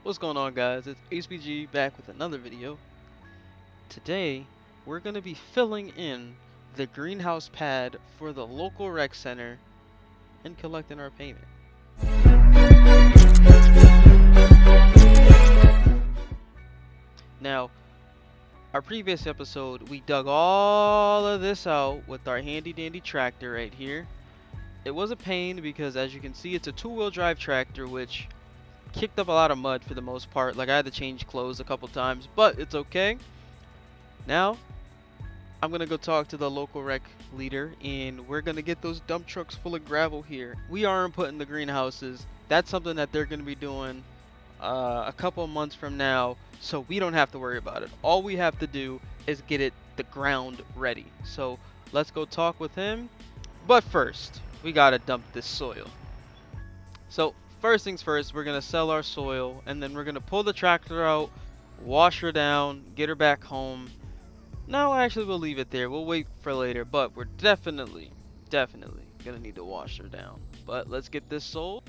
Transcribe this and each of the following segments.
What's going on, guys? It's HBG back with another video. Today we're going to be filling in the greenhouse pad for the local rec center and collecting our payment. Now, our previous episode we dug all of this out with our handy dandy tractor right here. It was a pain because, as you can see, it's a two-wheel drive tractor which kicked up a lot of mud for the most part. Like, I had to change clothes a couple times, but it's okay. Now I'm gonna go talk to the local rec leader and we're gonna get those dump trucks full of gravel here. We aren't putting the greenhouses. That's something that they're gonna be doing a couple of months from now, so we don't have to worry about it. All we have to do is get it the ground ready. So let's go talk with him. But first, we gotta dump this soil. So first things first, we're gonna sell our soil and then we're gonna pull the tractor out, wash her down, get her back home. No, actually, we'll leave it there. We'll wait for later, but we're definitely gonna need to wash her down. But let's get this sold.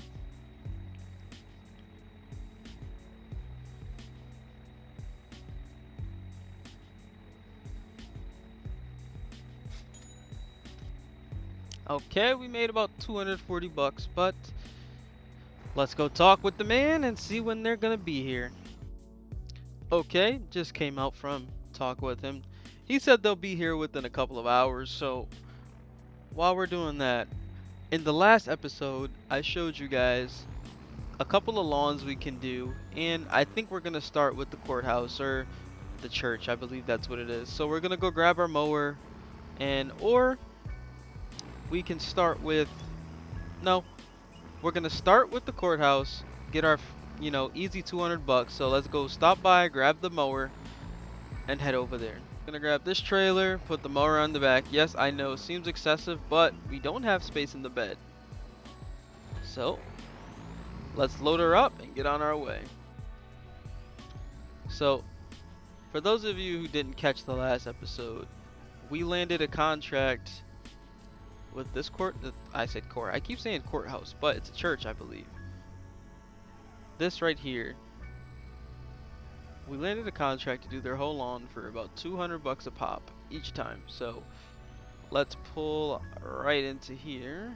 Okay, we made about 240 bucks, but let's go talk with the man and see when they're gonna be here. Okay, just came out from talk with him. He said they'll be here within a couple of hours, so while we're doing that, in the last episode, I showed you guys a couple of lawns we can do, and I think we're gonna start with the courthouse or the church. I believe that's what it is. So we're gonna go grab our mower, and or we can start with no, we're gonna start with the courthouse, get our easy 200 bucks. So let's go stop by, grab the mower, and head over there. Gonna grab this trailer, put the mower on the back. Yes, I know, seems excessive, but we don't have space in the bed. So let's load her up and get on our way. So for those of you who didn't catch the last episode, we landed a contract with this court. I said court. I keep saying courthouse, but it's a church, I believe. This right here. We landed a contract to do their whole lawn for about 200 bucks a pop each time. So let's pull right into here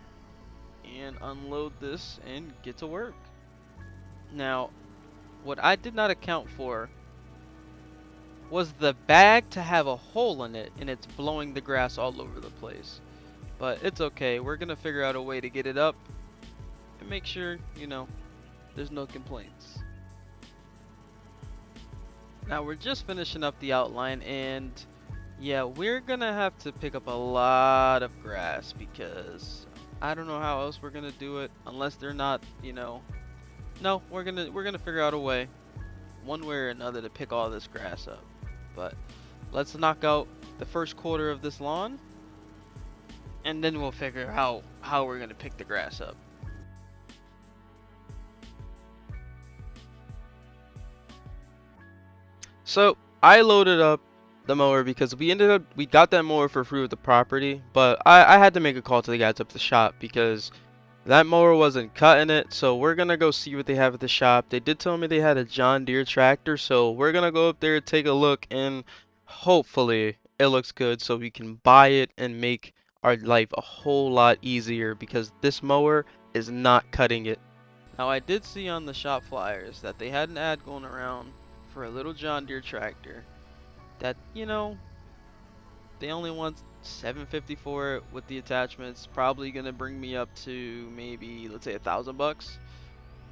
and unload this and get to work. Now, what I did not account for was the bag to have a hole in it, and it's blowing the grass all over the place. But it's okay. We're gonna figure out a way to get it up and make sure, there's no complaints. Now we're just finishing up the outline, and yeah, we're gonna have to pick up a lot of grass because I don't know how else we're gonna do it unless they're not, no, we're gonna figure out a way, one way or another, to pick all this grass up. But let's knock out the first quarter of this lawn, and then we'll figure out how we're gonna pick the grass up. So I loaded up the mower because we got that mower for free with the property, but I had to make a call to the guys up at the shop because that mower wasn't cutting it. So we're gonna go see what they have at the shop. They did tell me they had a John Deere tractor, so we're gonna go up there, take a look, and hopefully it looks good so we can buy it and make our life a whole lot easier because this mower is not cutting it. Now I did see on the shop flyers that they had an ad going around for a little John Deere tractor that, they only want 750 for it with the attachments. Probably gonna bring me up to maybe, let's say, $1,000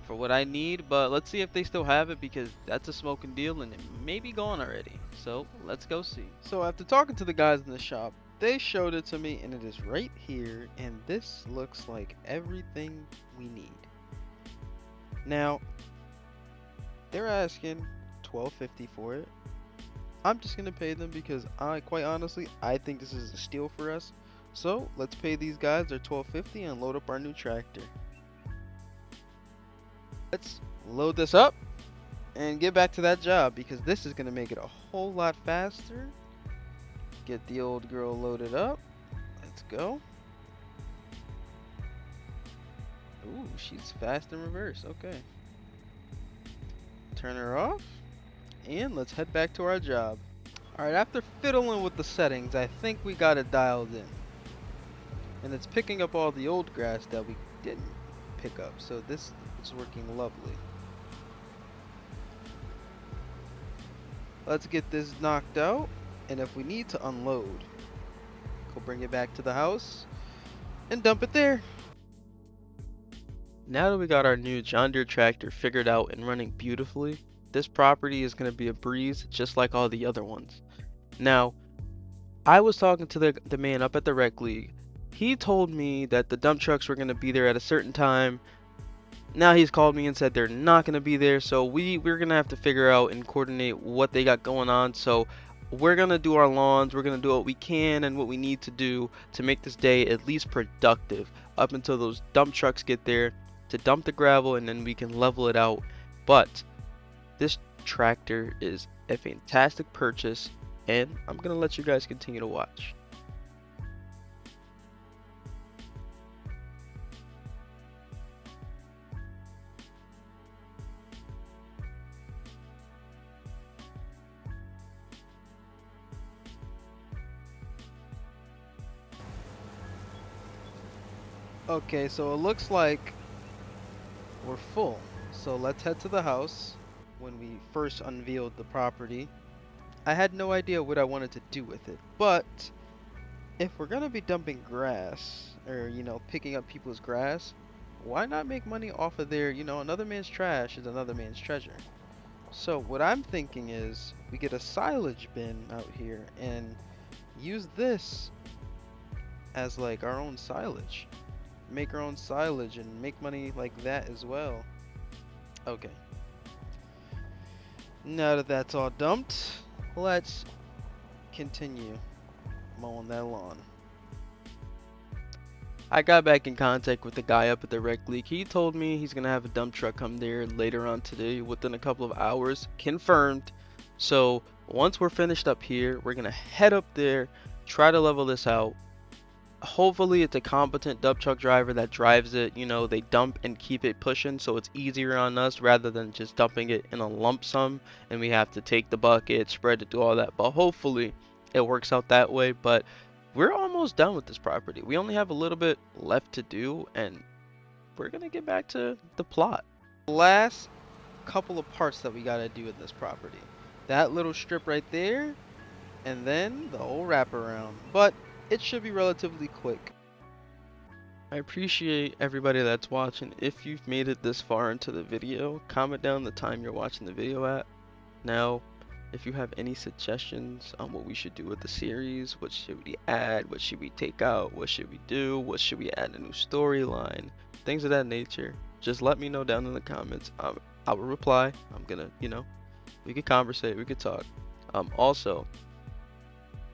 for what I need. But let's see if they still have it because that's a smoking deal and it may be gone already. So let's go see. So after talking to the guys in the shop, they showed it to me and it is right here, and this looks like everything we need. Now they're asking $12.50 for it. I'm just gonna pay them because quite honestly, I think this is a steal for us. So let's pay these guys their $12.50 and load up our new tractor. Let's load this up and get back to that job because this is gonna make it a whole lot faster. Get the old girl loaded up. Let's go. Ooh, she's fast in reverse. Okay. Turn her off. And let's head back to our job. Alright, after fiddling with the settings, I think we got it dialed in. And it's picking up all the old grass that we didn't pick up. So this is working lovely. Let's get this knocked out. And if we need to unload, go bring it back to the house and dump it there. Now that we got our new John Deere tractor figured out and running beautifully, this property is going to be a breeze just like all the other ones. Now, I was talking to the man up at the rec league. He told me that the dump trucks were going to be there at a certain time. Now he's called me and said they're not going to be there, so we're going to have to figure out and coordinate what they got going on. So we're going to do our lawns, we're going to do what we can and what we need to do to make this day at least productive up until those dump trucks get there to dump the gravel, and then we can level it out. But this tractor is a fantastic purchase, and I'm going to let you guys continue to watch. Okay, so it looks like we're full. So let's head to the house. When we first unveiled the property, I had no idea what I wanted to do with it. But if we're gonna be dumping grass, or picking up people's grass, why not make money off of their, another man's trash is another man's treasure. So what I'm thinking is we get a silage bin out here and use this as like our own silage. Make our own silage and make money like that as well. Okay. Now that that's all dumped, let's continue mowing that lawn. I got back in contact with the guy up at the rec league. He told me he's gonna have a dump truck come there later on today within a couple of hours. Confirmed. So once we're finished up here, we're gonna head up there, try to level this out. Hopefully it's a competent dump truck driver that drives it. They dump and keep it pushing, so it's easier on us rather than just dumping it in a lump sum and we have to take the bucket, spread it, do all that. But hopefully it works out that way. But we're almost done with this property. We only have a little bit left to do, and we're gonna get back to the plot. Last couple of parts that we gotta do in this property. That little strip right there, and then the whole wraparound. But it should be relatively quick. I appreciate everybody that's watching. If you've made it this far into the video, comment down the time you're watching the video at. Now, if you have any suggestions on what we should do with the series, what should we add, what should we take out, what should we do, what should we add a new storyline, things of that nature, just let me know down in the comments. I will reply. I'm gonna, we could conversate, we could talk. Also,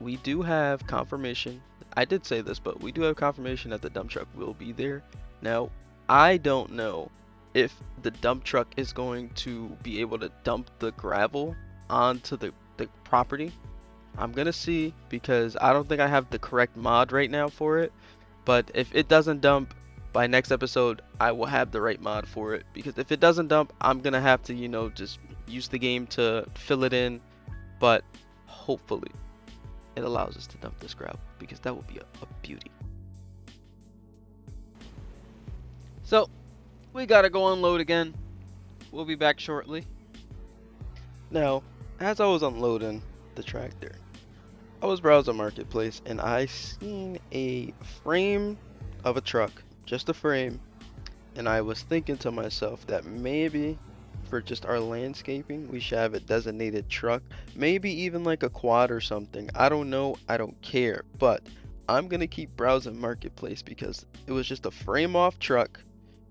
we do have confirmation. I did say this, but we do have confirmation that the dump truck will be there. Now, I don't know if the dump truck is going to be able to dump the gravel onto the property. I'm gonna see, because I don't think I have the correct mod right now for it. But if it doesn't dump by next episode, I will have the right mod for it. Because if it doesn't dump, I'm gonna have to, just use the game to fill it in. But hopefully it allows us to dump this gravel, because that would be a beauty. So we gotta go unload again. We'll be back shortly. Now, as I was unloading the tractor, I was browsing Marketplace and I seen a frame of a truck, just a frame, and I was thinking to myself that maybe for just our landscaping we should have a designated truck, maybe even like a quad or something. I don't know, I don't care, but I'm gonna keep browsing Marketplace because it was just a frame off truck,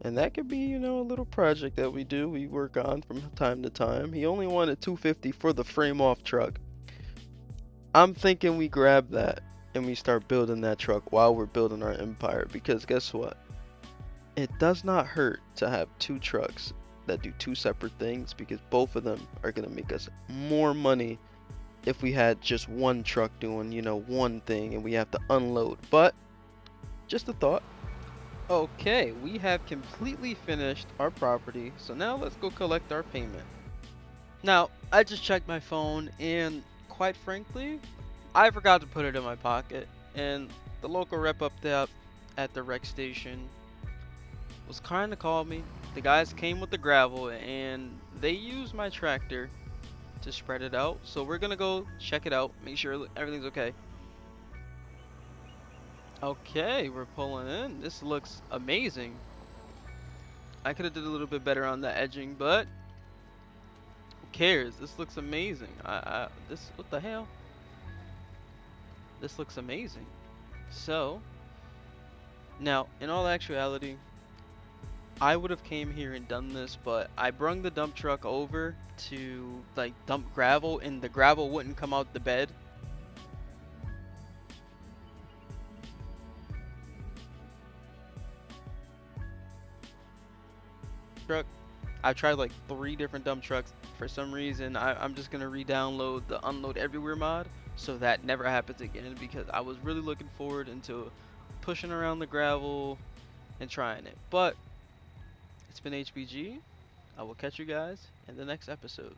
and that could be, a little project that we work on from time to time. He only wanted $250 for the frame off truck. I'm thinking we grab that and we start building that truck while we're building our empire, because guess what, it does not hurt to have two trucks that do two separate things, because both of them are going to make us more money if we had just one truck doing, one thing and we have to unload. But just a thought. Okay, we have completely finished our property, so now let's go collect our payment. Now, I just checked my phone, and quite frankly, I forgot to put it in my pocket. And the local rep up there at the rec station was trying to call me. The guys came with the gravel, and they used my tractor to spread it out. So we're gonna go check it out, make sure everything's okay. Okay, we're pulling in. This looks amazing. I could have did a little bit better on the edging, but who cares? This looks amazing. This, what the hell? This looks amazing. So, now, in all actuality, I would have came here and done this, but I brung the dump truck over to like dump gravel, and the gravel wouldn't come out the bed. Truck. I tried like 3 different dump trucks. For some reason, I'm just gonna re-download the unload everywhere mod so that never happens again, because I was really looking forward into pushing around the gravel and trying it. But it's been HBG. I will catch you guys in the next episode.